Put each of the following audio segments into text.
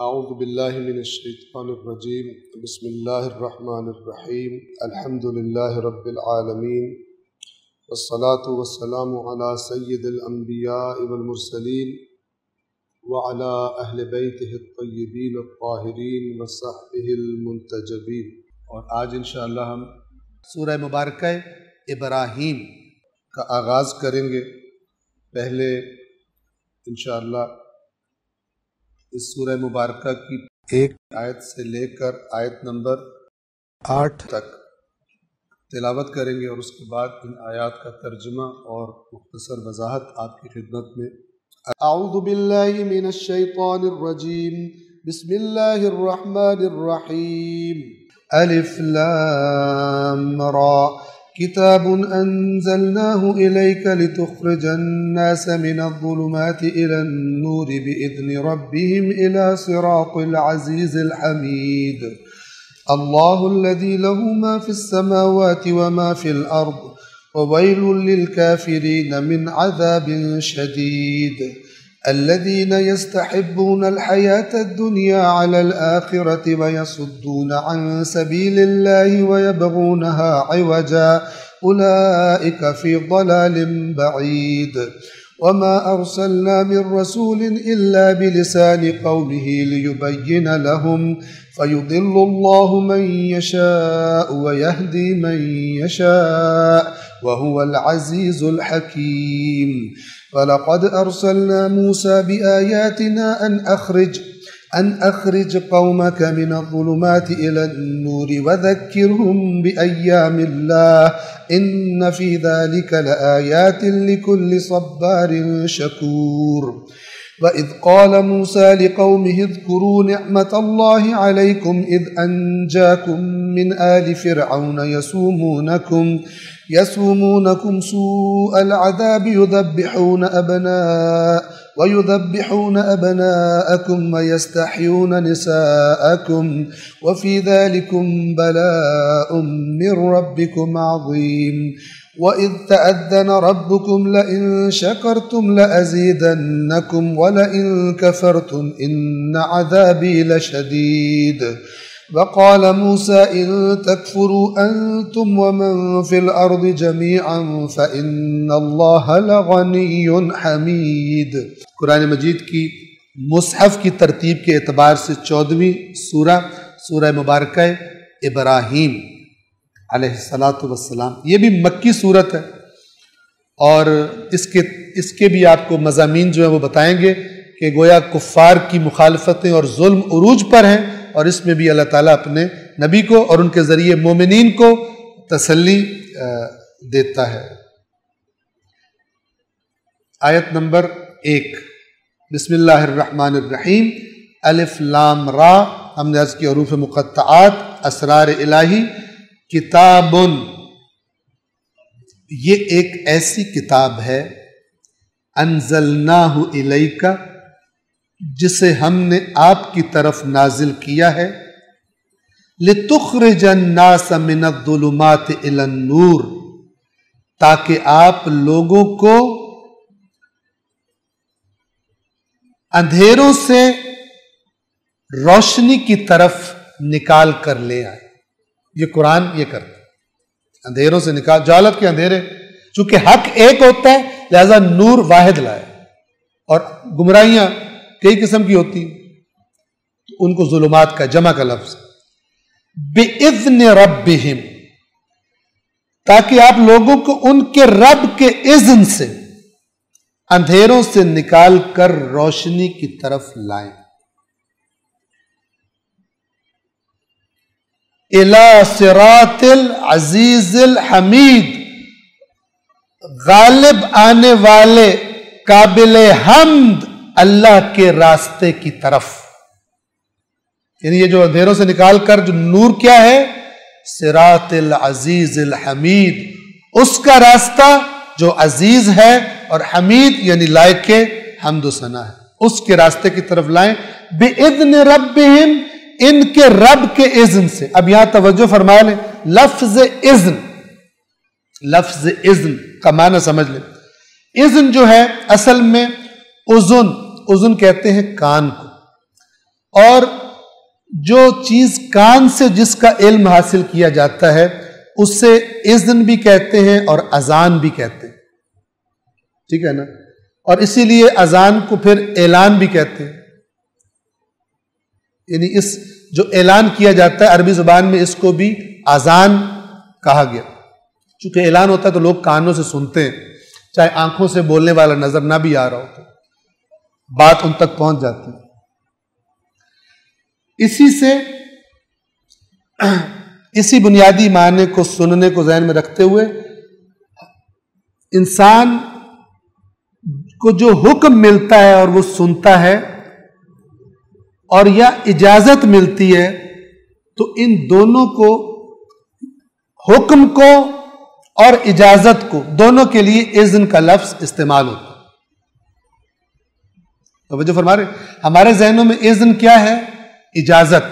اعوذ باللہ من الشیطان الرجیم بسم اللہ الرحمن الرحیم الحمد للہ رب العالمین والصلاة والسلام علی سید الانبیاء والمرسلین وعلی اہل بیتہ الطیبین الطاہرین وصحبہ المنتجبین۔ اور آج انشاءاللہ ہم سورہ مبارکہ ابراہیم کا آغاز کریں گے۔ پہلے انشاءاللہ اس سورہ مبارکہ کی ایک آیت سے لے کر آیت نمبر 8 تک تلاوت کریں گے، اور اس کے بعد ان آیات کا ترجمہ اور مختصر وضاحت آپ کی خدمت میں۔ اعوذ باللہ من الشیطان الرجیم بسم اللہ الرحمن الرحیم الف لام را کتاب انزلناه الیک لتخرج الناس من الظلمات الى النور باذن ربهم الى صراط العزیز الحمید اللہ الذي له ما في السماوات وما في الارض وويل للكافرين من عذاب شديد الذين يستحبون الحياة الدنيا على الآخرة ويصدون عن سبيل الله ويبغونها عوجا أولئك في ضلال بعيد وما أرسلنا من رسول إلا بلسان قومه ليبين لهم فيضل الله من يشاء ويهدي من يشاء وهو العزيز الحكيم وَلَقَدْ أَرْسَلْنَا مُوسَى بِآيَاتِنَا أَنْ أَخْرِجْ قَوْمَكَ مِنَ الظُّلُمَاتِ إِلَى النُّورِ وَذَكِّرْهُمْ بِأَيَّامِ اللَّهِ إِنَّ فِي ذَلِكَ لَآيَاتٍ لِكُلِّ صَبَّارٍ شَكُورٍ وَإِذْ قَالَ مُوسَى لِقَوْمِهِ اذْكُرُوا نِعْمَةَ اللَّهِ عَلَيْكُمْ إِذْ أَنْجَاكُمْ مِنْ آلِ فِرْعَوْنَ يسومونكم سوء العذاب ويذبحون أبناءكم ويستحيون نساءكم وفي ذلكم بلاء من ربكم عظيم وإذ تأذن ربكم لئن شكرتم لأزيدنكم ولئن كفرتم إن عذابي لشديد وقال موسى إن تكفروا أنتم ومن في الأرض جميعا فإن الله لغني حميد۔ قرآن مجید کی مصحف کی ترتیب کے اعتبار سے 14ویں سورہ مبارکہ ابراہیم علیہ السلام، یہ بھی مکی صورت ہے، اور اس کے بھی آپ کو مضامین جو ہیں وہ بتائیں گے کہ گویا کفار کی مخالفتیں اور ظلم عروج پر ہیں، اور اس میں بھی اللہ تعالیٰ اپنے نبی کو اور ان کے ذریعے مومنین کو تسلی دیتا ہے۔ آیت نمبر 1 بسم اللہ الرحمن الرحیم الف لام را، ہم نے عرض کی حروف مقطعات اسرار الہی۔ کتاب، یہ ایک ایسی کتاب ہے انزلناہ الیک، جسے ہم نے آپ کی طرف نازل کیا ہے، لتخرج الناس من الظلمات الى النور، تاکہ آپ لوگوں کو اندھیروں سے روشنی کی طرف نکال کر لے آئے۔ یہ قرآن یہ کرتا ہے، اندھیروں سے نکال، جہالت کے اندھیرے، چونکہ حق ایک ہوتا ہے لہذا نور واحد لائے، اور گمراہیاں کئی قسم کی ہوتی ہیں، ان کو ظلمات کا جمع کا لفظ بِإِذْنِ رَبِّهِمْ، تاکہ آپ لوگوں کو ان کے رب کے اذن سے اندھیروں سے نکال کر روشنی کی طرف لائیں۔ إِلَى صِرَاطِ الْعَزِيزِ الْحَمِيدِ، غالب آنے والے قابل حمد اللہ کے راستے کی طرف، یعنی یہ جو اندھیروں سے نکال کر جو نور کیا ہے، صراط العزیز الحمید، اس کا راستہ جو عزیز ہے اور حمید یعنی لائق حمد و ثنا ہے، اس کے راستے کی طرف لائیں۔ بِإِذْنِ رَبِّهِمْ، ان کے رب کے اذن سے۔ اب یہاں توجہ فرما لیں، لفظ اذن کا معنی سمجھ لیں۔ اذن جو ہے اصل میں اذن کہتے ہیں کان کو، اور جو چیز کان سے جس کا علم حاصل کیا جاتا ہے اسے اذن بھی کہتے ہیں اور اذان بھی کہتے ہیں، ٹھیک ہے نا؟ اور اسی لیے اذان کو پھر اعلان بھی کہتے ہیں، یعنی اس جو اعلان کیا جاتا ہے عربی زبان میں اس کو بھی اذان کہا گیا، چونکہ اعلان ہوتا ہے تو لوگ کانوں سے سنتے ہیں، چاہے آنکھوں سے بولنے والا نظر نہ بھی آ رہا ہو تو بات ان تک پہنچ جاتی ہے۔ اسی بنیادی معنی کو سننے کو ذہن میں رکھتے ہوئے انسان کو جو حکم ملتا ہے اور وہ سنتا ہے اور یا اجازت ملتی ہے تو ان دونوں کو، حکم کو اور اجازت کو، دونوں کے لیے اذن کا لفظ استعمال ہوتا ہے۔ توجہ فرما رہے، ہمارے ذہنوں میں اذن کیا ہے؟ اجازت،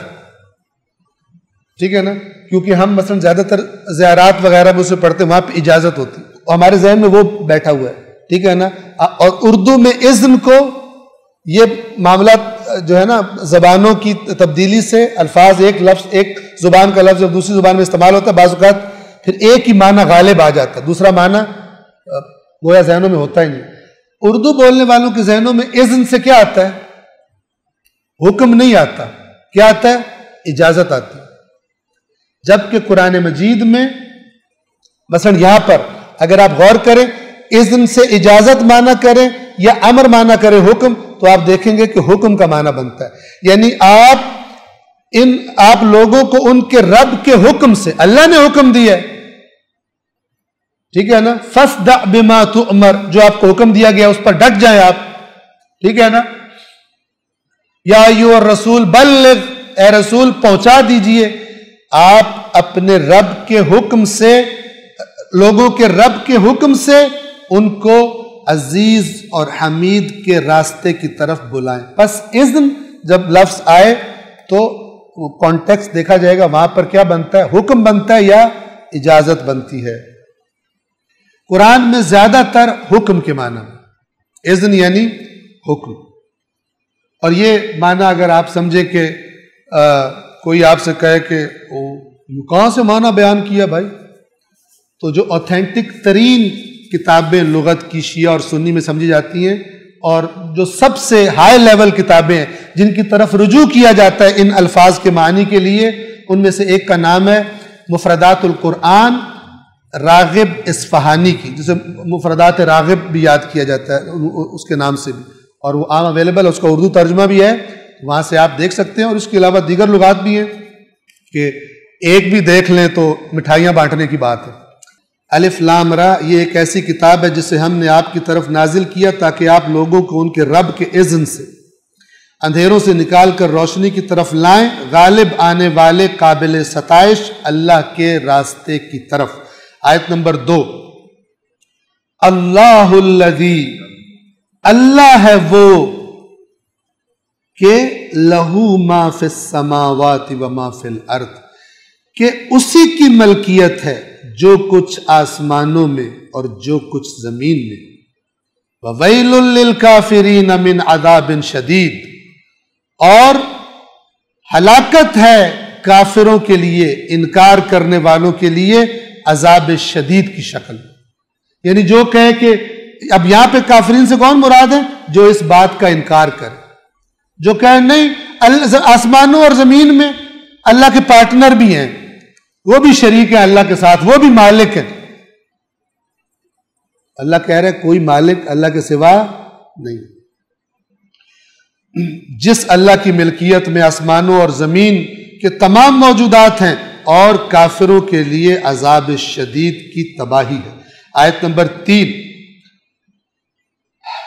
ٹھیک ہے نا؟ کیونکہ ہم مثلا زیادہ تر زیارات وغیرہ میں اسے پڑھتے ہیں، وہاں پہ اجازت ہوتی ہے، ہمارے ذہن میں وہ بیٹھا ہوا ہے، ٹھیک ہے نا؟ اور اردو میں اذن کو، یہ معاملات جو ہے نا زبانوں کی تبدیلی سے الفاظ ایک لفظ، ایک زبان کا لفظ جب دوسری زبان میں استعمال ہوتا ہے بعض اوقات پھر ایک ہی معنی غالب آ جاتا ہے، دوسرا معنی گویا ذہنوں میں ہوتا ہی نہیں۔ اردو بولنے والوں کے ذہنوں میں اذن سے کیا آتا ہے؟ حکم نہیں آتا، کیا آتا ہے؟ اجازت آتی ہے۔ جبکہ قرآن مجید میں مثلا یہاں پر اگر آپ غور کریں اذن سے اجازت معنی کریں یا امر معنی کریں حکم، تو آپ دیکھیں گے کہ حکم کا معنی بنتا ہے، یعنی آپ لوگوں کو ان کے رب کے حکم سے، اللہ نے حکم دیا ہے، ٹھیک ہے نا؟ فَاصْدَعْ بِمَا تُؤْمَرْ، جو آپ کو حکم دیا گیا اس پر ڈٹ جائیں آپ، ٹھیک ہے نا؟ یا ایھا الرسول بلغ، اے رسول پہنچا دیجئے، آپ اپنے رب کے حکم سے، لوگوں کے رب کے حکم سے ان کو عزیز اور حمید کے راستے کی طرف بلائیں۔ پس اذن جب لفظ آئے تو کانٹیکسٹ دیکھا جائے گا، وہاں پر کیا بنتا ہے؟ حکم بنتا ہے یا اجازت بنتی ہے؟ قرآن میں زیادہ تر حکم کے معنی میں، اذن یعنی حکم، اور یہ معنی اگر آپ سمجھے کہ کوئی آپ سے کہے کہ کہاں سے معنی بیان کیا بھائی، تو جو اوتھینٹک ترین کتابیں لغت کی شیعہ اور سنی میں سمجھی جاتی ہیں اور جو سب سے ہائی لیول کتابیں ہیں جن کی طرف رجوع کیا جاتا ہے ان الفاظ کے معنی کے لیے، ان میں سے ایک کا نام ہے مفردات القرآن راغب اصفہانی کی، جسے مفردات راغب بھی یاد کیا جاتا ہے اس کے نام سے بھی، اور وہ عام اویلیبل ہے، اس کا اردو ترجمہ بھی ہے، وہاں سے آپ دیکھ سکتے ہیں، اور اس کے علاوہ دیگر لغات بھی ہیں کہ ایک بھی دیکھ لیں تو مٹھائیاں بانٹنے کی بات ہے۔ الف لام را، یہ ایک ایسی کتاب ہے جسے ہم نے آپ کی طرف نازل کیا تاکہ آپ لوگوں کو ان کے رب کے اذن سے اندھیروں سے نکال کر روشنی کی طرف لائیں، غالب آنے والے قابل ستائش اللہ کے راستے کی طرف۔ آیت نمبر 2، اللہ الذی، اللہ ہے وہ کہ لہو ما فی السماوات و ما فی الارض، کہ اسی کی ملکیت ہے جو کچھ آسمانوں میں اور جو کچھ زمین میں، وَوَيْلٌ لِّلْكَافِرِينَ مِنْ عَذَابٍ شَدِيدٍ، اور ہلاکت ہے کافروں کے لیے، انکار کرنے والوں کے لیے عذاب شدید کی شکل، یعنی جو کہے کہ اب یہاں پہ کافرین سے کون مراد ہے؟ جو اس بات کا انکار کرے، جو کہے نہیں آسمانوں اور زمین میں اللہ کے پارٹنر بھی ہیں، وہ بھی شریک ہیں اللہ کے ساتھ، وہ بھی مالک ہیں، اللہ کہہ رہے کوئی مالک اللہ کے سوا نہیں، جس اللہ کی ملکیت میں آسمانوں اور زمین کے تمام موجودات ہیں، اور کافروں کے لیے عذاب شدید کی تباہی ہے۔ آیت نمبر 3،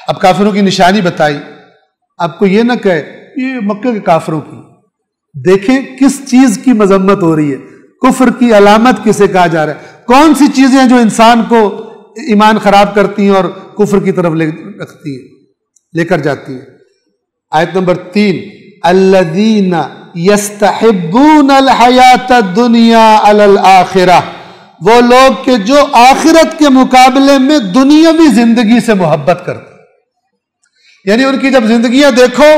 اب کافروں کی نشانی بتائی، آپ کو یہ نہ کہے یہ مکہ کے کافروں کی، دیکھیں کس چیز کی مذمت ہو رہی ہے، کفر کی علامت کسے کہا جا رہا ہے، کون سی چیزیں ہیں جو انسان کو ایمان خراب کرتی ہیں اور کفر کی طرف لے کر جاتی ہیں۔ آیت نمبر 3، الذین یستحبون الحیات الدنیا علی الآخرہ، وہ لوگ کہ جو آخرت کے مقابلے میں دنیاوی زندگی سے محبت کرتے ہیں، یعنی ان کی جب زندگیاں دیکھو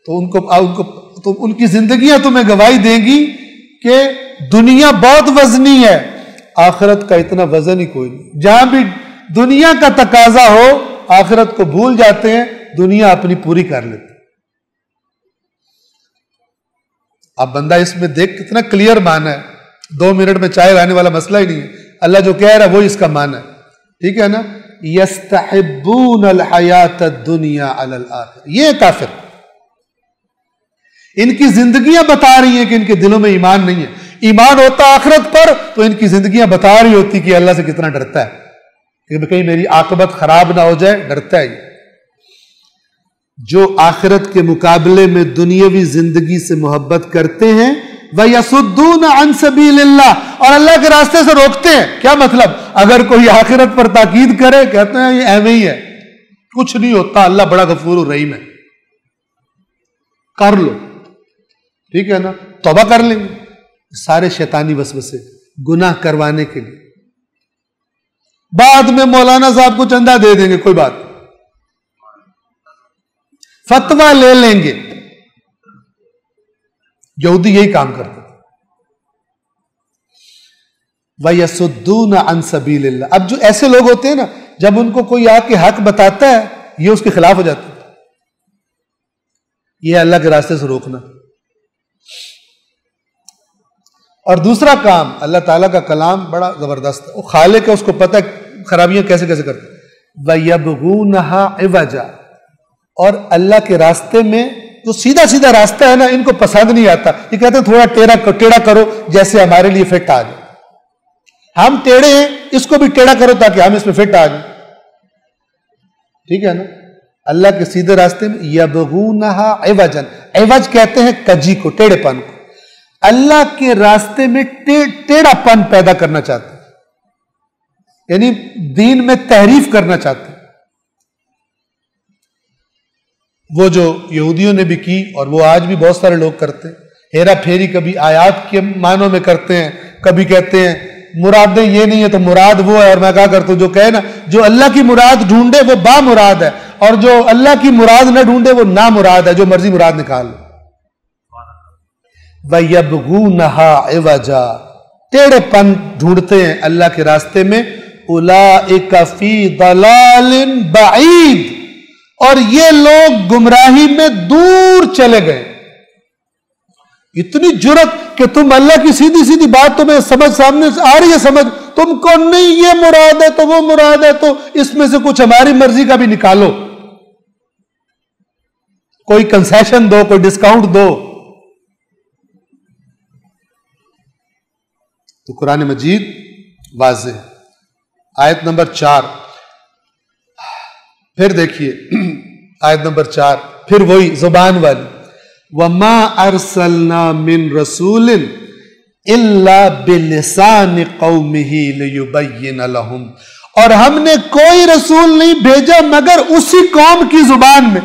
تو ان کی زندگیاں تمہیں گواہی دیں گی کہ دنیا بہت وزنی ہے، آخرت کا اتنا وزن ہی کوئی نہیں. جہاں بھی دنیا کا تقاضا ہو آخرت کو بھول جاتے ہیں، دنیا اپنی پوری کر لیتے. اب بندہ اس میں دیکھ کتنا کلیئر معنی ہے، 2 منٹ میں چائے لانے والا مسئلہ ہی نہیں ہے. اللہ جو کہہ رہا ہے وہی اس کا معنی ہے. ٹھیک ہے نا؟ یستحبون الحیات الدنیا علی الآخرہ. یہ کافر، ان کی زندگیاں بتا رہی ہیں کہ ان کے دلوں میں ایمان نہیں ہے. ایمان ہوتا آخرت پر تو ان کی زندگیاں بتا رہی ہوتی کہ اللہ سے کتنا ڈرتا ہے، کہ کہیں میری عاقبت خراب نہ ہو جائے، ڈرتا ہے. جو آخرت کے مقابلے میں دنیاوی زندگی سے محبت کرتے ہیں وَيَصُدُّونَ عَن سَبِيلِ اللَّهِ، اور اللہ کے راستے سے روکتے ہیں. کیا مطلب؟ اگر کوئی آخرت پر تاکید کرے کہتے ہیں یہ ایویں ہی ہے، کچھ نہیں ہوتا، اللہ بڑا غفور الرحیم ہے، کر لو. ٹھیک ہے نا؟ توبہ کر لیں گے. سارے شیطانی وسوسے گناہ کروانے کے لیے. بعد میں مولانا صاحب کو چندہ دے دیں گے، کوئی بات، فتویٰ لے لیں گے. یہودی یہی کام کرتے تھے. وَيَصُدُّونَ عَن سَبِيلِ اللَّهِ. اب جو ایسے لوگ ہوتے ہیں نا، جب ان کو کوئی آ کے حق بتاتا ہے یہ اس کے خلاف ہو جاتا ہے. یہ اللہ کے راستے سے روکنا. اور دوسرا کام، اللہ تعالیٰ کا کلام بڑا زبردست ہے، وہ خالق ہے، اس کو پتہ ہے خرابیاں کیسے کیسے کرتے. وَيَبْغُونَهَا عِوَجًا. اور اللہ کے راستے میں جو سیدھا سیدھا راستہ ہے نا، ان کو پسند نہیں آتا. یہ کہتے ہیں تھوڑا ٹیڑھا کرو جیسے ہمارے لیے فٹ آ جائے. ہم ٹیڑھے ہیں، اس کو بھی ٹیڑھا کرو تاکہ ہم اس میں فٹ آ جائیں. ٹھیک ہے نا؟ اللہ کے سیدھے راستے میں یبغونہا عوجن. عوج کہتے ہیں کجی کو، ٹیڑھے پن کو. اللہ کے راستے میں ٹیڑھا پن پیدا کرنا چاہتے ہیں، یعنی دین میں تحریف کرنا چاہتے ہیں. وہ جو یہودیوں نے بھی کی اور وہ آج بھی بہت سارے لوگ کرتے ہیں. ہیرا پھیری کبھی آیات کے معنوں میں کرتے ہیں، کبھی کہتے ہیں مرادیں یہ نہیں ہے تو مراد وہ ہے. اور میں کہا کرتا ہوں جو کہے نا جو اللہ کی مراد ڈھونڈے وہ با مراد ہے، اور جو اللہ کی مراد نہ ڈھونڈے وہ نا مراد ہے. جو مرضی مراد نکال لو. وَيَبْغُونَهَا عِوَجًا. ٹیڑھے پن ڈھونڈتے ہیں اللہ کے راستے میں. أُولَئِكَ فِي ضَلَالٍ بَعِيدٍ. اور یہ لوگ گمراہی میں دور چلے گئے. اتنی جرت کہ تم اللہ کی سیدھی سیدھی بات تمہیں سمجھ سامنے آ رہی ہے، سمجھ تم کو نہیں یہ مراد ہے تو وہ مراد ہے، تو اس میں سے کچھ ہماری مرضی کا بھی نکالو، کوئی کنسیشن دو، کوئی ڈسکاؤنٹ دو. تو قرآن مجید واضح. آیت نمبر 4 پھر دیکھیے، آیت نمبر 4 پھر وہی زبان والی. وَمَا أَرْسَلْنَا مِن رَسُولٍ إِلَّا بِلِسَانِ قَوْمِهِ لِيُبَيِّنَ لَهُمْ. اور ہم نے کوئی رسول نہیں بھیجا مگر اسی قوم کی زبان میں،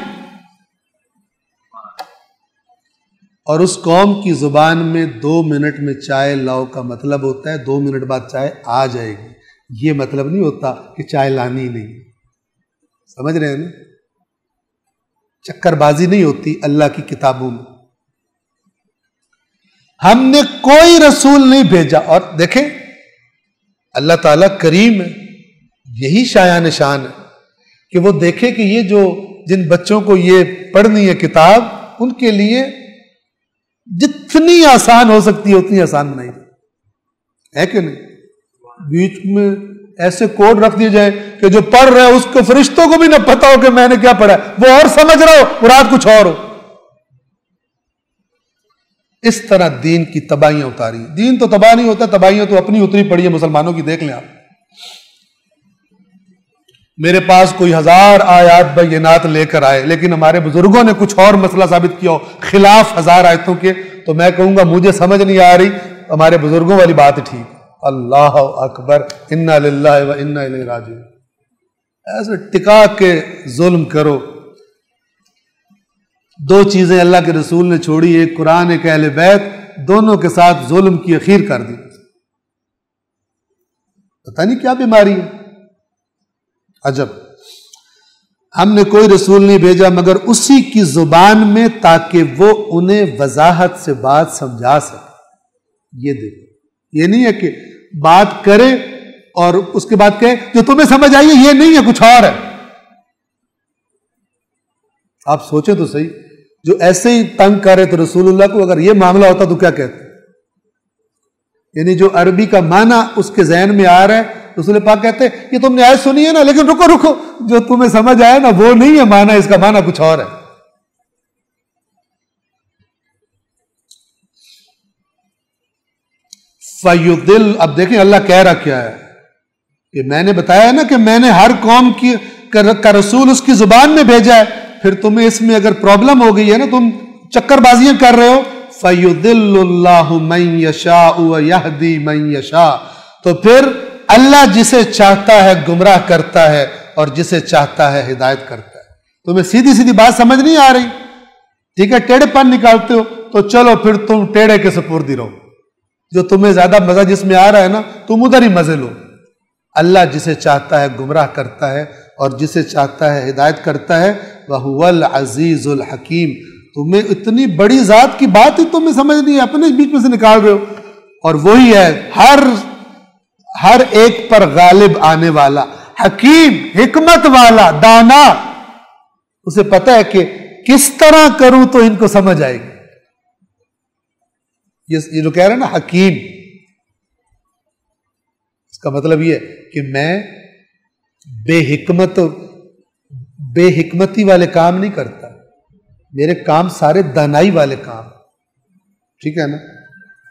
اور اس قوم کی زبان میں 2 منٹ میں چائے لاؤ کا مطلب ہوتا ہے 2 منٹ بعد چائے آ جائے گی. یہ مطلب نہیں ہوتا کہ چائے لانی نہیں. سمجھ رہے ہیں نا؟ چکر بازی نہیں ہوتی اللہ کی کتابوں میں. ہم نے کوئی رسول نہیں بھیجا. اور دیکھیں اللہ تعالیٰ کریم ہے، یہی شایان شان ہے کہ وہ دیکھے کہ یہ جو جن بچوں کو یہ پڑھنی ہے کتاب، ان کے لیے جتنی آسان ہو سکتی ہے اتنی آسان بنائی ہے کہ نہیں. بیچ میں ایسے کوڈ رکھ دیے جائیں کہ جو پڑھ رہا ہے اس کو فرشتوں کو بھی نہ پتا ہو کہ میں نے کیا پڑھا ہے، وہ اور سمجھ رہا ہو مراد کچھ اور ہو. اس طرح دین کی تباہیاں اتاری. دین تو تباہ نہیں ہوتا، تباہیاں تو اپنی اتری پڑی ہے مسلمانوں کی. دیکھ لیں آپ، میرے پاس کوئی 1000 آیات بینات لے کر آئے، لیکن ہمارے بزرگوں نے کچھ اور مسئلہ ثابت کیا ہو خلاف 1000 آیتوں کے، تو میں کہوں گا مجھے سمجھ نہیں آ رہی، ہمارے بزرگوں والی بات ٹھیک. اللہ اکبر، انا للہ و انا الیہ راجعون. ایسے ٹکا کے ظلم کرو. 2 چیزیں اللہ کے رسول نے چھوڑی، ایک قرآن ایک اہل بیت، دونوں کے ساتھ ظلم کی اخیر کر دی. پتہ نہیں کیا بیماری ہے. عجب. ہم نے کوئی رسول نہیں بھیجا مگر اسی کی زبان میں تاکہ وہ انہیں وضاحت سے بات سمجھا سکے۔ یہ دیکھو، یہ نہیں ہے کہ بات کرے اور اس کے بعد کہے جو تمہیں سمجھ آئی ہے یہ نہیں ہے، کچھ اور ہے۔ آپ سوچیں تو صحیح، جو ایسے ہی تنگ کرے تو رسول اللہ کو اگر یہ معاملہ ہوتا تو کیا کہتے؟ یعنی جو عربی کا معنی اس کے ذہن میں آ رہا ہے، رسول پاک کہتے ہیں یہ تم نے آیت سنی ہے نا، لیکن رکو جو تمہیں سمجھ آیا نا وہ نہیں ہے معنی، اس کا معنی کچھ اور ہے۔ فَيُضِلُّ، اب دیکھیں اللہ کہہ رہا کیا ہے کہ میں نے بتایا نا کہ میں نے ہر قوم کا رسول اس کی زبان میں بھیجا ہے، پھر تمہیں اس میں اگر پرابلم ہو گئی ہے نا، تم چکر بازیاں کر رہے ہو، فَيُضِلُّ اللَّهُ مَن يَشَاءُ وَيَهْدِي مَن يَشَاءُ، تو پھر اللہ جسے چاہتا ہے گمراہ کرتا ہے اور جسے چاہتا ہے ہدایت کرتا ہے۔ تمہیں سیدھی سیدھی بات سمجھ نہیں آ رہی، ٹھیک ہے، ٹیڑھے پن نکالتے ہو تو چلو پھر تم ٹیڑھے کے سپرد ہی رہو، جو تمہیں زیادہ مزہ جس میں آ رہا ہے نا تم ادھر ہی مزے لو۔ اللہ جسے چاہتا ہے گمراہ کرتا ہے اور جسے چاہتا ہے ہدایت کرتا ہے، وَهُوَ الْعَزِيزُ الْحَكِيمُ۔ تمہیں اتنی بڑی ذات کی بات ہی تمہیں سمجھ نہیں ہے، اپنے بیچ میں سے نکال رہے ہو، اور وہی ہے ہر ایک پر غالب آنے والا، حکیم، حکمت والا، دانا، اسے پتہ ہے کہ کس طرح کروں تو ان کو سمجھ آئے گی۔ یہ جو کہہ رہے ہیں نا حکیم، اس کا مطلب یہ ہے کہ میں بے حکمتی والے کام نہیں کرتا، میرے کام سارے دانائی والے کام، ٹھیک ہے نا،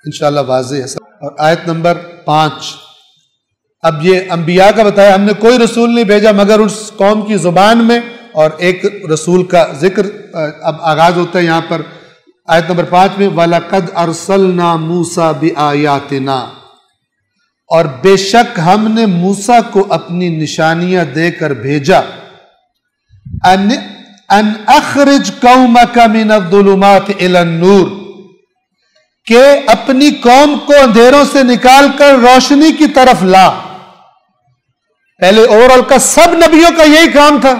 انشاءاللہ واضح ہے۔ اور آیت نمبر 5، اب یہ انبیاء کا بتایا، ہم نے کوئی رسول نہیں بھیجا مگر اس قوم کی زبان میں، اور ایک رسول کا ذکر اب آغاز ہوتا ہے یہاں پر آیت نمبر 5 میں، وَلَقَدْ أَرْسَلْنَا مُوسَى بِآيَاتِنَا، اور بے شک ہم نے موسیٰ کو اپنی نشانیاں دے کر بھیجا، ان اخرج قومک من الظلمات الی النور، کہ اپنی قوم کو اندھیروں سے نکال کر روشنی کی طرف لا۔ پہلے اوورال کا سب نبیوں کا یہی کام تھا،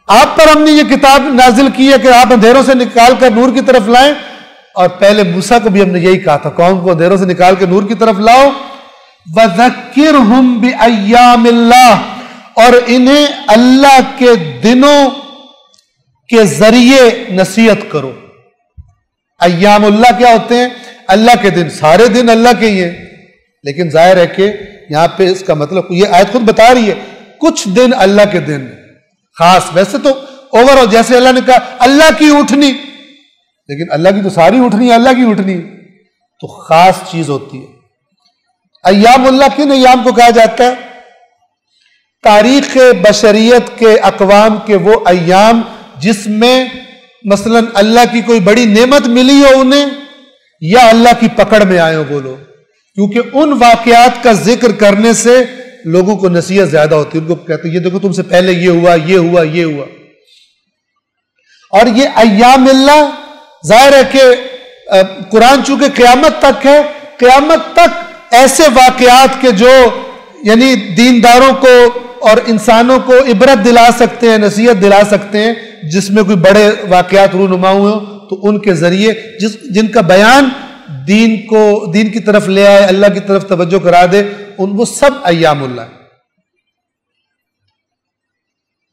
آپ پر ہم نے یہ کتاب نازل کی ہے کہ آپ اندھیروں سے نکال کر نور کی طرف لائیں، اور پہلے موسیٰ کو بھی ہم نے یہی کہا تھا، قوم کو اندھیروں سے نکال کے نور کی طرف لاؤ۔ وَذَكِّرْهُمْ بِأَيَّامِ اللَّهِ، اور انہیں اللہ کے دنوں کے ذریعے نصیحت کرو۔ ایام اللہ کیا ہوتے ہیں؟ اللہ کے دن، سارے دن اللہ کے ہی ہیں، لیکن ظاہر ہے کہ یہاں پہ اس کا مطلب یہ آیت خود بتا رہی ہے کچھ دن اللہ کے دن خاص، ویسے تو اوور جیسے اللہ نے کہا اللہ کی اونٹنی، لیکن اللہ کی تو ساری اونٹنی اللہ کی اونٹنی، تو خاص چیز ہوتی ہے۔ ایام اللہ کن ایام کو کہا جاتا ہے؟ تاریخ بشریت کے اقوام کے وہ ایام جس میں مثلا اللہ کی کوئی بڑی نعمت ملی ہو انہیں، یا اللہ کی پکڑ میں آئے ہو وہ لوگ، کیونکہ ان واقعات کا ذکر کرنے سے لوگوں کو نصیحت زیادہ ہوتی ہے، ان کو کہتے ہیں یہ دیکھو تم سے پہلے یہ ہوا یہ ہوا یہ ہوا۔ اور یہ ایام اللہ ظاہر ہے کہ قرآن چونکہ قیامت تک ہے، قیامت تک ایسے واقعات کے جو یعنی دینداروں کو اور انسانوں کو عبرت دلا سکتے ہیں، نصیحت دلا سکتے ہیں، جس میں کوئی بڑے واقعات رونما ہوئے ہوں، تو ان کے ذریعے جن کا بیان دین کی طرف لے آئے، اللہ کی طرف توجہ کرا دے، وہ سب ایام اللہ ہے۔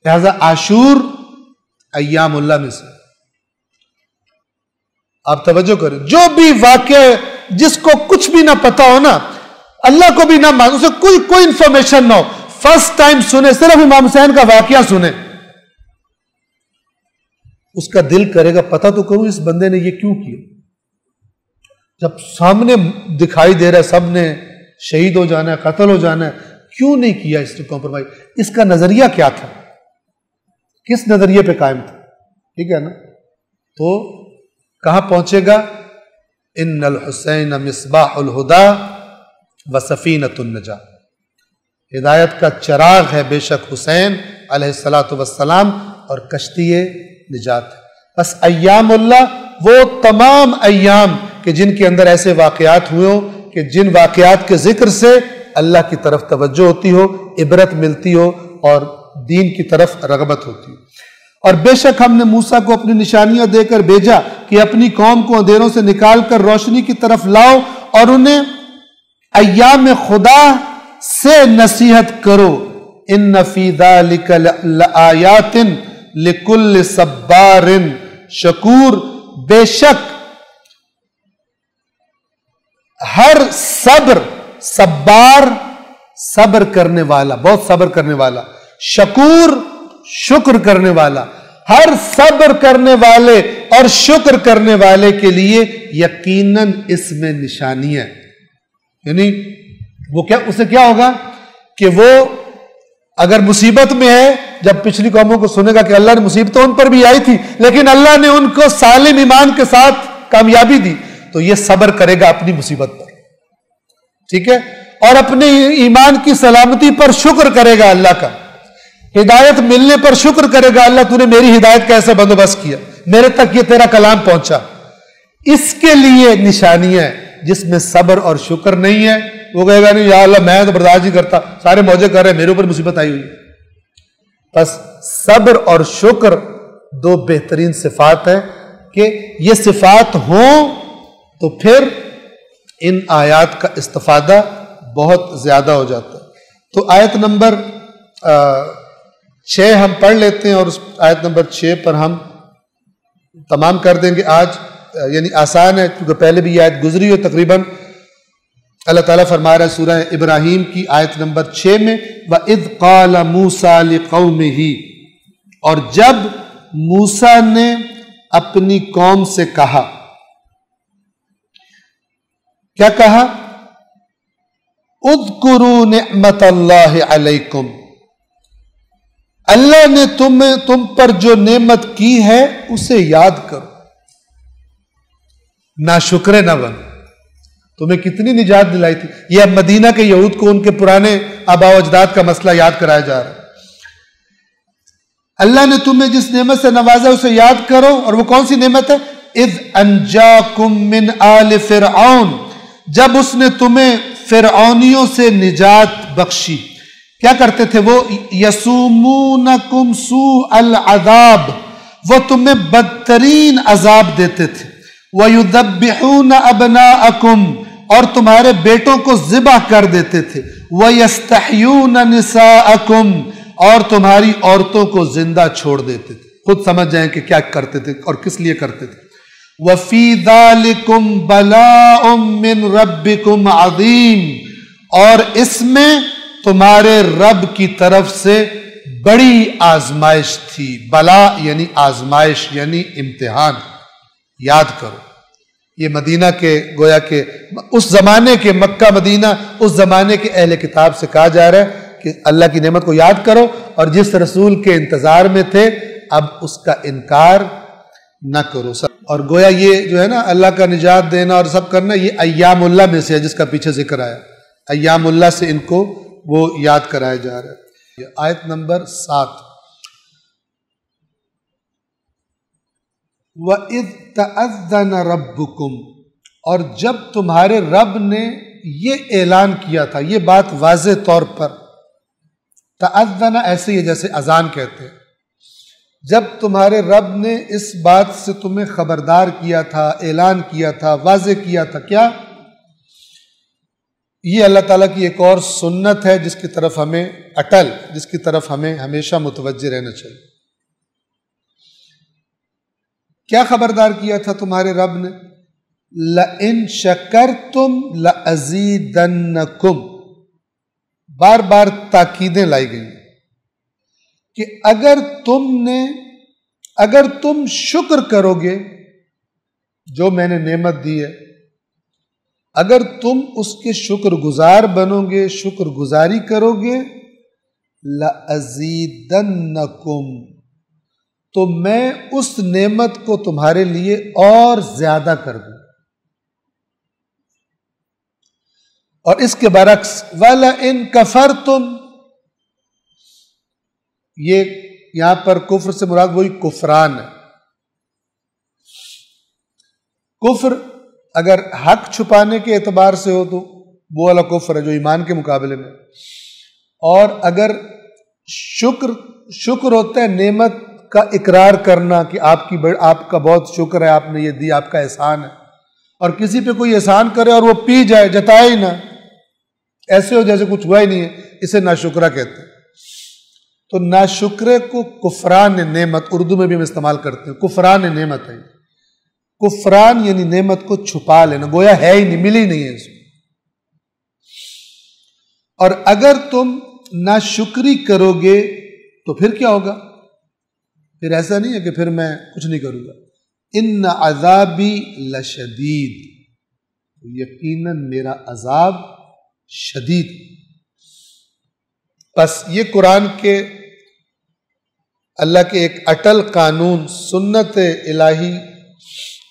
لہذا عاشور ایام اللہ میں سے، آپ توجہ کریں، جو بھی واقع جس کو کچھ بھی نہ پتا ہو نا، اللہ کو بھی نہ مان، اسے کوئی انفارمیشن نہ ہو، فرسٹ ٹائم سنے، صرف امام حسین کا واقعہ سنے، اس کا دل کرے گا پتہ تو کروں اس بندے نے یہ کیوں کیا، جب سامنے دکھائی دے رہا ہے سب نے شہید ہو جانا ہے، قتل ہو جانا ہے، کیوں نہیں کیا اس نے کمپرومائز؟ اس کا نظریہ کیا تھا، کس نظریے پہ قائم تھا؟ ٹھیک ہے نا، تو کہاں پہنچے گا؟ ان الحسین مصباح الہدی وسفینۃ النجاۃ، ہدایت کا چراغ ہے بے شک حسین علیہ الصلوۃ والسلام، اور کشتی نجات ہے۔ بس ایام اللہ وہ تمام ایام کہ جن کے اندر ایسے واقعات ہوئے ہوں کہ جن واقعات کے ذکر سے اللہ کی طرف توجہ ہوتی ہو، عبرت ملتی ہو اور دین کی طرف رغبت ہوتی ہو۔ اور بے شک ہم نے موسیٰ کو اپنی نشانیاں دے کر بھیجا کہ اپنی قوم کو اندھیروں سے نکال کر روشنی کی طرف لاؤ اور انہیں ایام خدا سے نصیحت کرو. ان فی ذلک لآیات لکل صبار شکور. بے شک ہر صبر صبر کرنے والا، بہت صبر کرنے والا، شکور شکر کرنے والا، ہر صبر کرنے والے اور شکر کرنے والے کے لیے یقیناً اس میں نشانی ہے. یعنی وہ کیا، اسے کیا ہوگا کہ وہ اگر مصیبت میں ہے، جب پچھلی قوموں کو سنے گا کہ اللہ نے مصیبتیں ان پر بھی آئی تھی لیکن اللہ نے ان کو سالم ایمان کے ساتھ کامیابی دی، تو یہ صبر کرے گا اپنی مصیبت پر، ٹھیک ہے، اور اپنے ایمان کی سلامتی پر شکر کرے گا اللہ کا، ہدایت ملنے پر شکر کرے گا، اللہ تو نے میری ہدایت کا ایسا بندوبست کیا، میرے تک یہ تیرا کلام پہنچا. اس کے لیے نشانیاں ہیں. جس میں صبر اور شکر نہیں ہے وہ کہے گا نہیں یا اللہ میں تو برداشت نہیں کرتا، سارے موجے کر رہے ہیں، میرے اوپر مصیبت آئی ہوئی. بس صبر اور شکر دو بہترین صفات ہیں کہ یہ صفات ہوں تو پھر ان آیات کا استفادہ بہت زیادہ ہو جاتا ہے. تو آیت نمبر 6 ہم پڑھ لیتے ہیں اور اس آیت نمبر 6 پر ہم تمام کر دیں گے آج. یعنی آسان ہے کیونکہ پہلے بھی یہ آیت گزری ہو تقریباً. اللہ تعالیٰ فرما رہا ہے سورہ ابراہیم کی آیت نمبر 6 میں وَإِذْ قَالَ مُوسَىٰ لِقَوْمِهِ، اور جب موسیٰ نے اپنی قوم سے کہا، کیا کہا؟ اذکروا نعمت اللہ علیکم، اللہ نے تم پر جو نعمت کی ہے اسے یاد کرو، ناشکر نہ بن. تمہیں کتنی نجات دلائی تھی. یہ اب مدینہ کے یہود کو ان کے پرانے آباء و اجداد کا مسئلہ یاد کرایا جا رہا ہے. اللہ نے تمہیں جس نعمت سے نوازا اسے یاد کرو، اور وہ کون سی نعمت ہے؟ اذ انجاکم من آل فرعون، جب اس نے تمہیں فرعونیوں سے نجات بخشی. کیا کرتے تھے وہ؟ یسومونکم سوء العذاب، وہ تمہیں بدترین عذاب دیتے تھے. وَيُذَبِّحُونَ أَبْنَاءَكُمْ، اور تمہارے بیٹوں کو ذبح کر دیتے تھے. وَيَسْتَحْيُونَ نِسَاءَكُمْ، اور تمہاری عورتوں کو زندہ چھوڑ دیتے تھے. خود سمجھ جائیں کہ کیا کرتے تھے اور کس لیے کرتے تھے. وَفِي ذَلِكُمْ بَلَاءٌ مِّن رَبِّكُمْ عَظِيمٌ، اور اس میں تمہارے رب کی طرف سے بڑی آزمائش تھی. بلا یعنی آزمائش یعنی امتحان. یاد کرو. یہ مدینہ کے گویا کہ اس زمانے کے مکہ مدینہ اس زمانے کے اہل کتاب سے کہا جا رہا ہے کہ اللہ کی نعمت کو یاد کرو، اور جس رسول کے انتظار میں تھے اب اس کا انکار نہ کرو. اور گویا یہ جو ہے نا اللہ کا نجات دینا اور سب کرنا، یہ ایام اللہ میں سے ہے جس کا پیچھے ذکر آیا. ایام اللہ سے ان کو وہ یاد کرایا جا رہا ہے. آیت نمبر 7 وَإِذْ تَأَذَّنَ رَبُّكُمْ، اور جب تمہارے رب نے یہ اعلان کیا تھا، یہ بات واضح طور پر. تأذن ایسے ہی جیسے اذان کہتے ہیں. جب تمہارے رب نے اس بات سے تمہیں خبردار کیا تھا، اعلان کیا تھا، واضح کیا تھا. کیا؟ یہ اللہ تعالیٰ کی ایک اور سنت ہے جس کی طرف ہمیں اٹل، جس کی طرف ہمیں ہمیشہ متوجہ رہنا چاہیے. کیا خبردار کیا تھا تمہارے رب نے؟ لَإِن شَكَرْتُمْ لَأَزِيدَنَّكُمْ، بار بار تاکیدیں لائی گئی کہ اگر تم شکر کرو گے جو میں نے نعمت دی ہے، اگر تم اس کے شکر گزار بنو گے، شکر گزاری کرو گے، لَأَزِيدَنَّكُمْ، تو میں اس نعمت کو تمہارے لیے اور زیادہ کر دوں. اور اس کے برعکس وَلَئِن كَفَرْتُمْ، یہ یہاں پر کفر سے مراد وہی کفران ہے. کفر اگر حق چھپانے کے اعتبار سے ہو تو وہ والا کفر ہے جو ایمان کے مقابلے میں، اور اگر شکر ہوتا ہے نعمت کا اقرار کرنا کہ آپ کا بہت شکر ہے، آپ نے یہ دی، آپ کا احسان ہے. اور کسی پہ کوئی احسان کرے اور وہ پی جائے، جتائے ہی نہ، ایسے ہو جیسے کچھ ہوا ہی نہیں ہے، اسے ناشکرہ کہتے ہیں. تو ناشکرے کو کفران نعمت اردو میں بھی ہم استعمال کرتے ہیں. کفران نعمت ہے. کفران یعنی نعمت کو چھپا لینا، گویا ہے ہی نہیں، ملی نہیں ہے اس کو. اور اگر تم ناشکری کرو گے تو پھر کیا ہوگا؟ پھر ایسا نہیں ہے کہ پھر میں کچھ نہیں کروں گا. ان عذابی لشدید، یقیناً میرا عذاب شدید. بس یہ قرآن کے اللہ کے ایک اٹل قانون، سنت الہی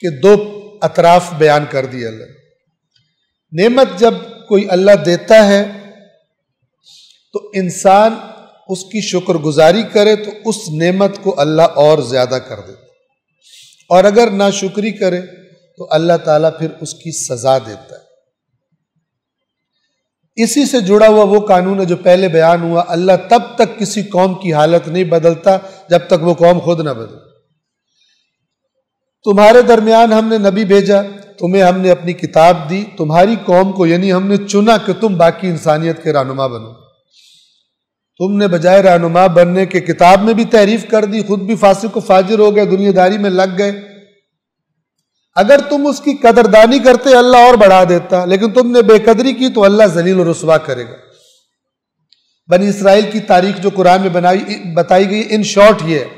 کے دو اطراف بیان کر دیے اللہ. نعمت جب کوئی اللہ دیتا ہے تو انسان اس کی شکر گزاری کرے تو اس نعمت کو اللہ اور زیادہ کر دیتا، اور اگر ناشکری کرے تو اللہ تعالیٰ پھر اس کی سزا دیتا ہے. اسی سے جڑا ہوا وہ قانون ہے جو پہلے بیان ہوا، اللہ تب تک کسی قوم کی حالت نہیں بدلتا جب تک وہ قوم خود نہ بدلے. تمہارے درمیان ہم نے نبی بھیجا، تمہیں ہم نے اپنی کتاب دی، تمہاری قوم کو یعنی ہم نے چنا کہ تم باقی انسانیت کے رہنما بنو. تم نے بجائے رہنما بننے کے کتاب میں بھی تحریف کر دی، خود بھی فاسق و فاجر ہو گئے، دنیا داری میں لگ گئے. اگر تم اس کی قدردانی کرتے اللہ اور بڑھا دیتا، لیکن تم نے بے قدری کی تو اللہ ذلیل و رسوا کرے گا. بنی اسرائیل کی تاریخ جو قرآن میں بتائی گئی، ان شارٹ یہ ہے.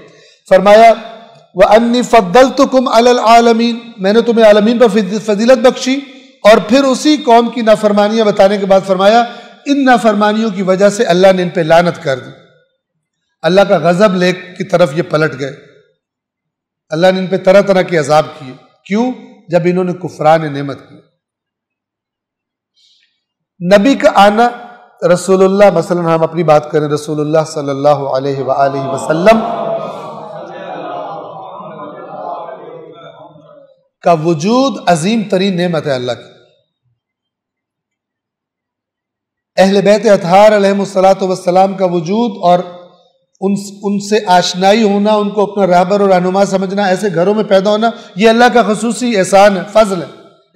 فرمایا وَأَنِّي فَضَّلْتُكُمْ عَلَى الْعَالَمِينَ، میں نے تمہیں عالمین پر فضیلت بخشی. اور پھر اسی قوم کی نافرمانیاں بتانے کے بعد فرمایا ان نافرمانیوں کی وجہ سے اللہ نے ان پہ لعنت کر دی. اللہ کا غضب لے کی طرف یہ پلٹ گئے. اللہ نے ان پہ طرح طرح کے عذاب کیے. کیوں؟ جب انہوں نے کفران نعمت کی. نبی کا آنا، رسول اللہ، مثلا ہم اپنی بات کریں، رسول اللہ صلی اللہ علیہ وآلہ وسلم کا وجود عظیم ترین نعمت ہے اللہ کی. اہل بیت اطہار علیہم الصلاۃ والسلام کا وجود اور ان سے آشنائی ہونا، ان کو اپنا رہبر اور رہنما سمجھنا، ایسے گھروں میں پیدا ہونا، یہ اللہ کا خصوصی احسان ہے، فضل ہے.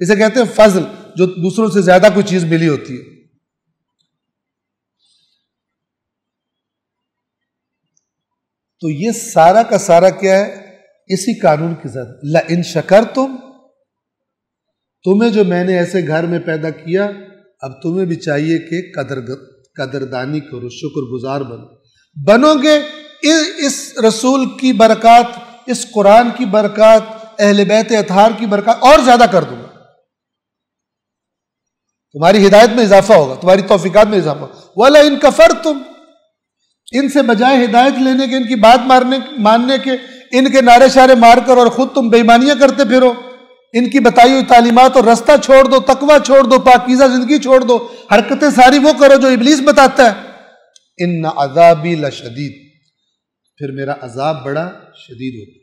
اسے کہتے ہیں فضل، جو دوسروں سے زیادہ کوئی چیز ملی ہوتی ہے. تو یہ سارا کا سارا کیا ہے؟ اسی قانون کی ذات. لَإِن شَكَرْتُمْ، تمہیں جو میں نے ایسے گھر میں پیدا کیا، اب تمہیں بھی چاہیے کہ قدردانی کرو، شکر گزار بنو گے. اس رسول کی برکات، اس قرآن کی برکات، اہل بیت اطہار کی برکات اور زیادہ کر دوں گا. تمہاری ہدایت میں اضافہ ہوگا، تمہاری توفیقات میں اضافہ ہوگا. وَلَئِن كَفَرْتُمْ، ان سے بجائے ہدایت لینے کے، ان کی بات ماننے کے، ان کے نعرے شارے مار کر اور خود تم بے ایمانیاں کرتے پھرو، ان کی بتائی ہوئی تعلیمات اور رستہ چھوڑ دو، تقوی چھوڑ دو، پاکیزہ زندگی چھوڑ دو، حرکتیں ساری وہ کرو جو ابلیس بتاتا ہے. ان عذابی لشدید، پھر میرا عذاب بڑا شدید ہوتا ہے.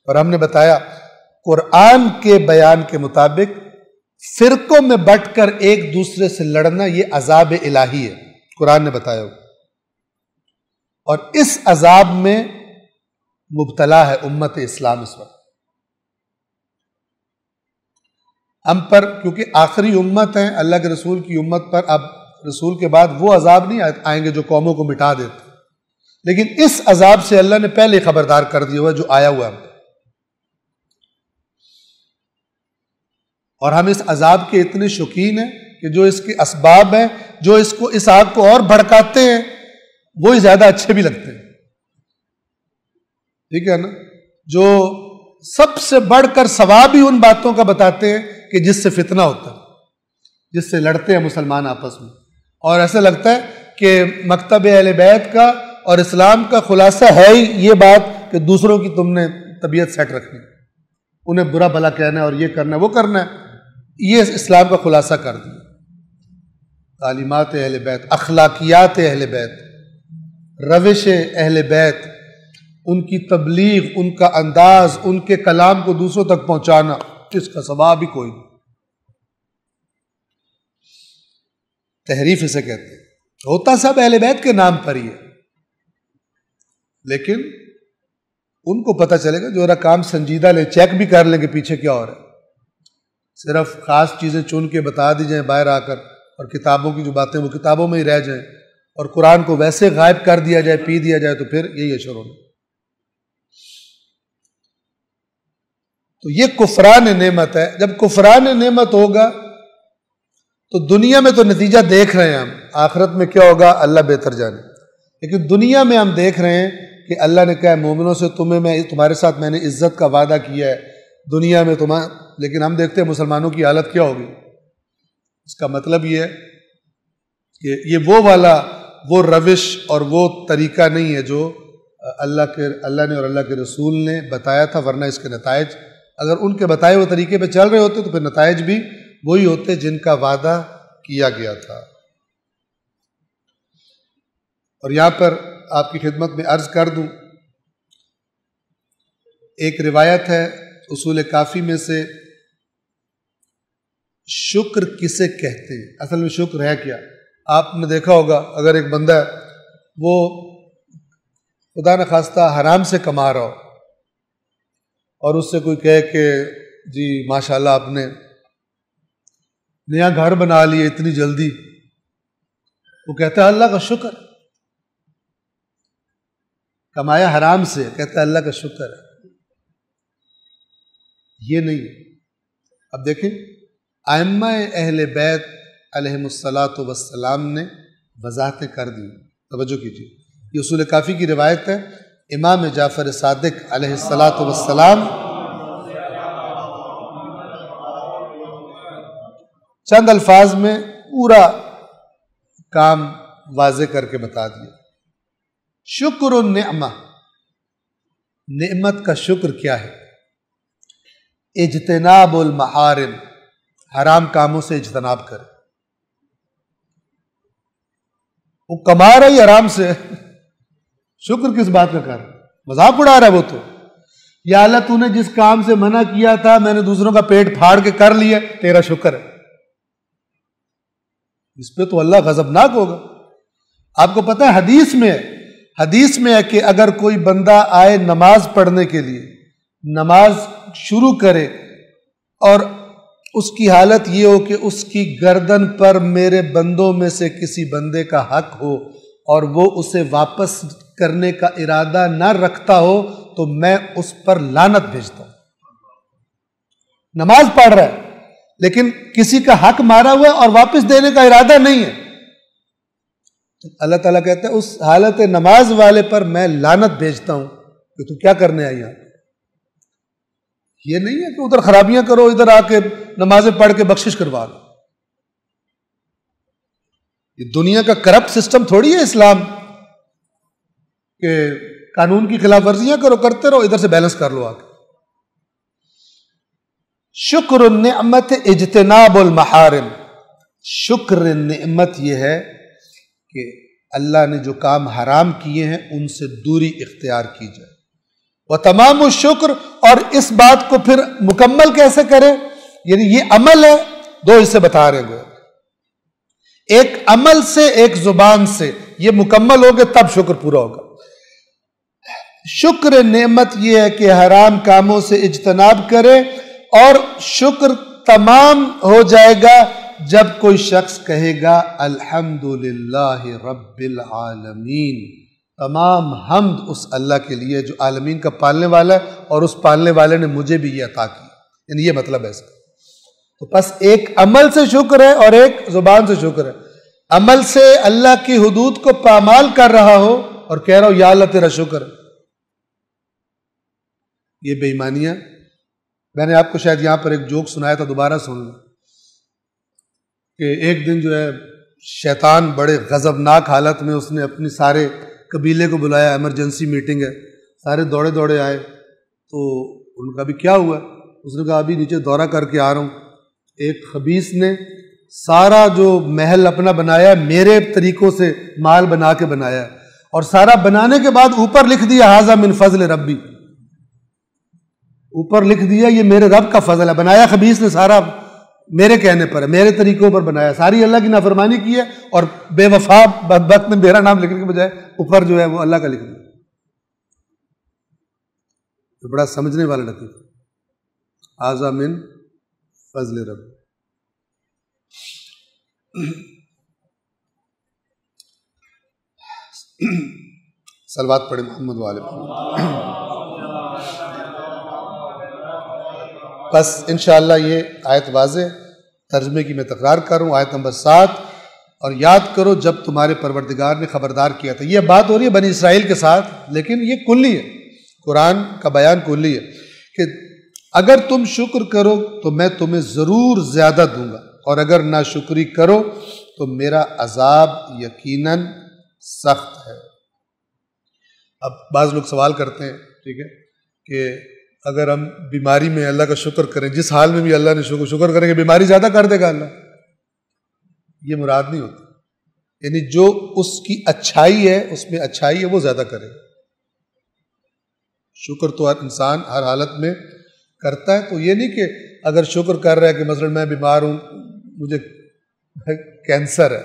اور ہم نے بتایا قرآن کے بیان کے مطابق فرقوں میں بٹ کر ایک دوسرے سے لڑنا یہ عذاب الہی ہے، قرآن نے بتایا ہو. اور اس عذاب میں مبتلا ہے امت اسلام اس وقت. ہم پر کیونکہ آخری امت ہیں اللہ کے رسول کی امت پر، اب رسول کے بعد وہ عذاب نہیں آئیں گے جو قوموں کو مٹا دیتے، لیکن اس عذاب سے اللہ نے پہلے خبردار کر دیا ہوا جو آیا ہوا ہے. اور ہم اس عذاب کے اتنے شوقین ہیں کہ جو اس کے اسباب ہیں، جو اس آگ کو اور بھڑکاتے ہیں، وہی زیادہ اچھے بھی لگتے ہیں. ٹھیک ہے نا؟ جو سب سے بڑھ کر ثواب ہی ان باتوں کا بتاتے ہیں کہ جس سے فتنہ ہوتا ہے، جس سے لڑتے ہیں مسلمان آپس میں. اور ایسا لگتا ہے کہ مکتب اہل بیت کا اور اسلام کا خلاصہ ہے ہی یہ بات کہ دوسروں کی تم نے طبیعت سیٹ رکھنی، انہیں برا بھلا کہنا ہے اور یہ کرنا ہے وہ کرنا ہے. یہ اسلام کا خلاصہ کر دیا. تعلیمات اہل بیت، اخلاقیات اہل بیت، روش اہل بیت، ان کی تبلیغ، ان کا انداز، ان کے کلام کو دوسروں تک پہنچانا، اس کا ثواب ہی کوئی نہیں. تحریف اسے کہتے ہیں. ہوتا سب اہل بیت کے نام پر ہی ہے، لیکن ان کو پتہ چلے گا جو ذرا کام سنجیدہ لے، چیک بھی کر لیں کہ پیچھے کیا ہو رہا ہے. صرف خاص چیزیں چن کے بتا دی جائیں باہر آ کر، اور کتابوں کی جو باتیں وہ کتابوں میں ہی رہ جائیں، اور قرآن کو ویسے غائب کر دیا جائے، پی دیا جائے، تو پھر یہی اشر ہونا. تو یہ کفران نعمت ہے. جب کفران نعمت ہوگا تو دنیا میں تو نتیجہ دیکھ رہے ہیں ہم، آخرت میں کیا ہوگا اللہ بہتر جانے. لیکن دنیا میں ہم دیکھ رہے ہیں کہ اللہ نے کہا ہے مومنوں سے تمہارے ساتھ میں نے عزت کا وعدہ کیا ہے دنیا میں لیکن ہم دیکھتے ہیں مسلمانوں کی حالت کیا ہوگی. اس کا مطلب یہ ہے کہ یہ وہ روش اور وہ طریقہ نہیں ہے جو اللہ نے اور اللہ کے رسول نے بتایا تھا، ورنہ اس کے نتائج اگر ان کے بتائے ہوئے طریقے پہ چل رہے ہوتے تو پھر نتائج بھی وہی ہوتے جن کا وعدہ کیا گیا تھا. اور یہاں پر آپ کی خدمت میں عرض کر دوں، ایک روایت ہے اصول کافی میں سے، شکر کسے کہتے ہیں؟ اصل میں شکر ہے کیا؟ آپ نے دیکھا ہوگا اگر ایک بندہ ہے وہ خدا نخواستہ حرام سے کما رہا ہو اور اس سے کوئی کہے کہ جی ماشاءاللہ آپ نے نیا گھر بنا لیے اتنی جلدی، وہ کہتا ہے اللہ کا شکر. کمایا حرام سے، کہتا ہے اللہ کا شکر ہے. یہ نہیں ہے. اب دیکھیں ائمہ اہل بیت علیہم الصلاۃ والسلام نے وضاحتیں کر دی. توجہ کیجیے، یہ اصول کافی کی روایت ہے. امام جعفر صادق علیہ الصلاۃ والسلام چند الفاظ میں پورا کام واضح کر کے بتا دیا. شکر النعمہ، نعمت کا شکر کیا ہے؟ اجتناب المحارم، حرام کاموں سے اجتناب کرے. وہ کما رہا ہی حرام سے، شکر کس بات کا کر؟ مذاق اڑا رہا ہے وہ تو. یا اللہ تو نے جس کام سے منع کیا تھا میں نے دوسروں کا پیٹ پھاڑ کے کر لیا، تیرا شکر ہے. اس پہ تو اللہ غضبناک ہوگا. آپ کو پتہ ہے حدیث میں ہے کہ اگر کوئی بندہ آئے نماز پڑھنے کے لیے، نماز شروع کرے اور اس کی حالت یہ ہو کہ اس کی گردن پر میرے بندوں میں سے کسی بندے کا حق ہو اور وہ اسے واپس کرنے کا ارادہ نہ رکھتا ہو تو میں اس پر لعنت بھیجتا ہوں. نماز پڑھ رہا ہے لیکن کسی کا حق مارا ہوا اور واپس دینے کا ارادہ نہیں ہے، تو اللہ تعالیٰ کہتا ہے اس حالت نماز والے پر میں لعنت بھیجتا ہوں کہ تو کیا کرنے آئی یہاں. یہ نہیں ہے کہ ادھر خرابیاں کرو، ادھر آ کے نمازیں پڑھ کے بخشش کروا لو. یہ دنیا کا کرپٹ سسٹم تھوڑی ہے اسلام کہ قانون کی خلاف ورزیاں کرتے رہو، ادھر سے بیلنس کر لو آ کے. شکر النعمت اجتناب المحارم، شکر نعمت یہ ہے کہ اللہ نے جو کام حرام کیے ہیں ان سے دوری اختیار کی جائے. وتمام الشکر، اور اس بات کو پھر مکمل کیسے کرے؟ یعنی یہ عمل ہے، دو حصے بتا رہے ہیں، ایک عمل سے ایک زبان سے، یہ مکمل ہوگا تب شکر پورا ہوگا. شکر نعمت یہ ہے کہ حرام کاموں سے اجتناب کرے، اور شکر تمام ہو جائے گا جب کوئی شخص کہے گا الحمدللہ رب العالمین، تمام حمد اس اللہ کے لیے جو عالمین کا پالنے والا ہے اور اس پالنے والے نے مجھے بھی یہ عطا کی. یعنی یہ مطلب ہے اس کا. تو بس ایک عمل سے شکر ہے اور ایک زبان سے شکر ہے. عمل سے اللہ کی حدود کو پامال کر رہا ہو اور کہہ رہا ہو یا اللہ تیرا شکر، یہ بے ایمانیاں. میں نے آپ کو شاید یہاں پر ایک جوک سنایا تھا، دوبارہ سن لیں کہ ایک دن جو ہے شیطان بڑے غضبناک حالت میں اس نے اپنی سارے قبیلے کو بلایا، ایمرجنسی میٹنگ ہے، سارے دوڑے آئے. تو ان کا بھی کیا ہوا؟ اس نے کہا ابھی نیچے دورہ کر کے آ رہا ہوں. ایک خبیث نے سارا جو محل اپنا بنایا میرے طریقوں سے مال بنا کے بنایا، اور سارا بنانے کے بعد اوپر لکھ دیا ھذا من فضل ربی، اوپر لکھ دیا یہ میرے رب کا فضل ہے. بنایا خبیث نے سارا میرے کہنے پر ہے، میرے طریقوں پر بنایا، ساری اللہ کی نافرمانی کی ہے، اور بے وفا بدبخت نے میرا نام لکھنے کے بجائے اوپر جو ہے وہ اللہ کا لکھ دیا. تو بڑا سمجھنے والا لطیفہ، ھذا من فضل رب۔ صلوات پڑھیں محمد وآل محمد۔ بس انشاءاللہ یہ آیت واضح، ترجمے کی میں تکرار کروں، آیت نمبر 7، اور یاد کرو جب تمہارے پروردگار نے خبردار کیا تھا۔ یہ بات ہو رہی ہے بنی اسرائیل کے ساتھ، لیکن یہ کلی ہے، قرآن کا بیان کلی ہے کہ اگر تم شکر کرو تو میں تمہیں ضرور زیادہ دوں گا، اور اگر ناشکری کرو تو میرا عذاب یقیناً سخت ہے۔ اب بعض لوگ سوال کرتے ہیں، ٹھیک ہے، کہ اگر ہم بیماری میں اللہ کا شکر کریں، جس حال میں بھی اللہ نے شکر کریں گے، بیماری زیادہ کر دے گا اللہ؟ یہ مراد نہیں ہوتا، یعنی جو اس کی اچھائی ہے، اس میں اچھائی ہے، وہ زیادہ کرے گا۔ شکر تو ہر انسان ہر حالت میں کرتا ہے، تو یہ نہیں کہ اگر شکر کر رہا ہے کہ مثلا میں بیمار ہوں، مجھے کینسر ہے،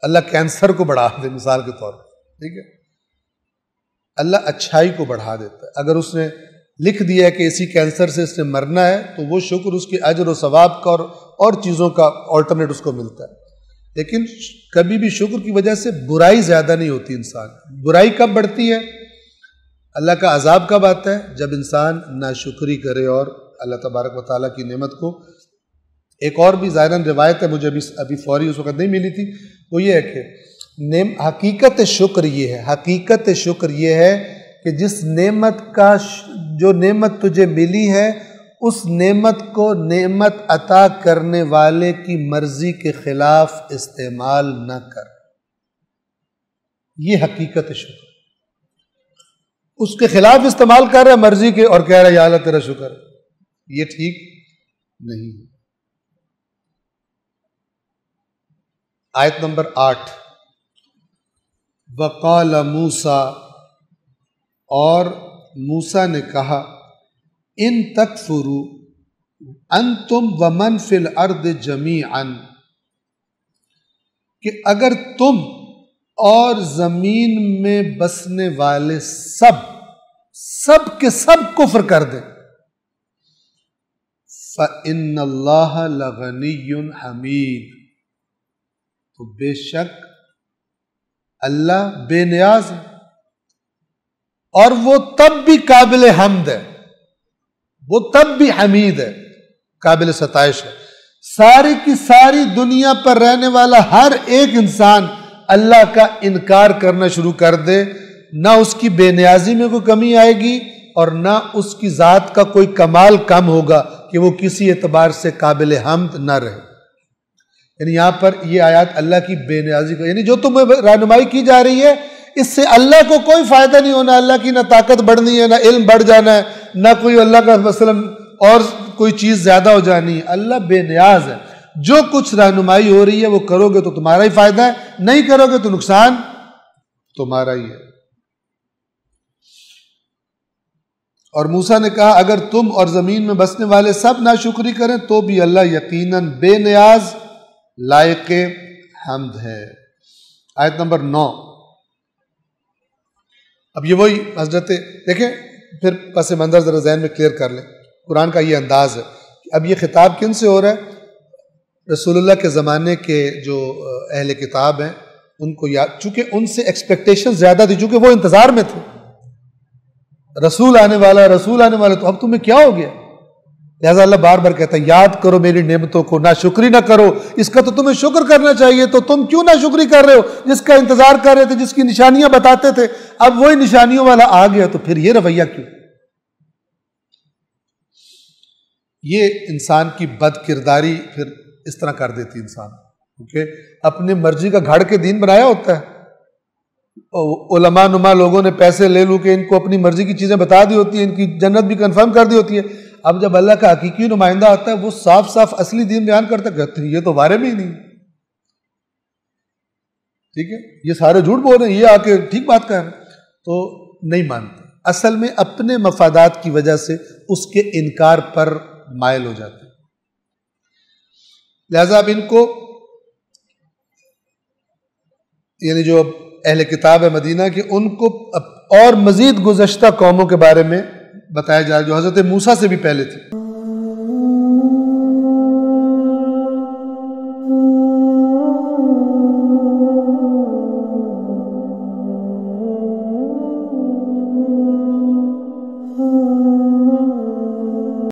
اللہ کینسر کو بڑھا دے مثال کے طور پر، ٹھیک ہے، اللہ اچھائی کو بڑھا دیتا ہے۔ اگر اس نے لکھ دیا ہے کہ اسی کینسر سے اس نے مرنا ہے، تو وہ شکر اس کے اجر و ثواب کا اور چیزوں کا آلٹرنیٹ اس کو ملتا ہے۔ لیکن کبھی بھی شکر کی وجہ سے برائی زیادہ نہیں ہوتی انسان۔ برائی کب بڑھتی ہے، اللہ کا عذاب کب آتا ہے، جب انسان ناشکری کرے اور اللہ تبارک و تعالیٰ کی نعمت کو۔ ایک اور بھی ظاہراً روایت ہے، مجھے ابھی فوری اس وقت نہیں ملی تھی، وہ یہ ہے کہ حقیقت شکر یہ ہے، حقیقت شکر یہ ہے کہ جس نعمت کا جو نعمت تجھے ملی ہے، اس نعمت کو نعمت عطا کرنے والے کی مرضی کے خلاف استعمال نہ کر۔ یہ حقیقت شکر، اس کے خلاف استعمال کر رہا ہے مرضی کے، اور کہہ رہا ہے یا اللہ تیرا شکر، یہ ٹھیک نہیں۔ آیت نمبر 8، وقال موسیٰ، اور موسیٰ نے کہا، ان تکفروا انتم ومن فی الارض جمیعا، کہ اگر تم اور زمین میں بسنے والے سب کے سب کفر کر دیں، فَإِنَّ اللَّهَ لَغَنِيٌّ حَمِيدٌ، تو بے شک اللہ بے نیاز ہے، اور وہ تب بھی قابل حمد ہے، وہ تب بھی حمید ہے، قابل ستائش ہے۔ ساری کی ساری دنیا پر رہنے والا ہر ایک انسان اللہ کا انکار کرنا شروع کر دے، نہ اس کی بے نیازی میں کوئی کمی آئے گی، اور نہ اس کی ذات کا کوئی کمال کم ہوگا کہ وہ کسی اعتبار سے قابل حمد نہ رہے۔ یعنی یہاں پر یہ آیات اللہ کی بے نیازی کا، یعنی جو تمہیں رہنمائی کی جا رہی ہے، اس سے اللہ کو کوئی فائدہ نہیں ہونا، اللہ کی نہ طاقت بڑھنی ہے، نہ علم بڑھ جانا ہے، نہ کوئی اللہ کا مثلا اور کوئی چیز زیادہ ہو جانی ہے۔ اللہ بے نیاز ہے، جو کچھ رہنمائی ہو رہی ہے وہ کرو گے تو تمہارا ہی فائدہ ہے، نہیں کرو گے تو نقصان تمہارا ہی ہے۔ اور موسیٰ نے کہا اگر تم اور زمین میں بسنے والے سب ناشکری کریں تو بھی اللہ یقیناً بے نیاز لائق حمد ہے۔ آیت نمبر 9، اب یہ وہی حضرت دیکھیں، پھر پس منظر ذرا ذہن میں کلیئر کر لیں، قرآن کا یہ انداز ہے کہ اب یہ خطاب کن سے ہو رہا ہے؟ رسول اللہ کے زمانے کے جو اہل کتاب ہیں ان کو یاد، چونکہ ان سے ایکسپیکٹیشن زیادہ تھی، چونکہ وہ انتظار میں تھے، رسول آنے والا، رسول آنے والا، تو اب تمہیں کیا ہو گیا؟ لہذا اللہ بار بار کہتا ہے یاد کرو میری نعمتوں کو، ناشکری نہ کرو، اس کا تو تمہیں شکر کرنا چاہیے، تو تم کیوں ناشکری کر رہے ہو؟ جس کا انتظار کر رہے تھے، جس کی نشانیاں بتاتے تھے، اب وہی نشانیوں والا آ گیا، تو پھر یہ رویہ کیوں؟ یہ انسان کی بد کرداری پھر اس طرح کر دیتی انسان، کیونکہ اپنی مرضی کا گھڑ کے دین بنایا ہوتا ہے، علماء نما لوگوں نے پیسے لے لوں کہ ان کو اپنی مرضی کی چیزیں بتا دی ہوتی ہیں، ان کی جنت بھی کنفرم کر دی ہوتی ہے۔ اب جب اللہ کا حقیقی نمائندہ آتا ہے، وہ صاف صاف اصلی دین بیان کرتا ہے، کہتے ہیں یہ تو بارے میں ہی نہیں، ٹھیک ہے، یہ سارے جھوٹ بول رہے ہیں، یہ آ کے ٹھیک بات کر رہے ہیں، تو نہیں مانتے، اصل میں اپنے مفادات کی وجہ سے اس کے انکار پر مائل ہو جاتے ہیں۔ لہذا اب ان کو، یعنی جو اہل کتاب ہے مدینہ کے، ان کو اور مزید گزشتہ قوموں کے بارے میں بتایا جا رہا ہے جو حضرت موسیٰ سے بھی پہلے تھی۔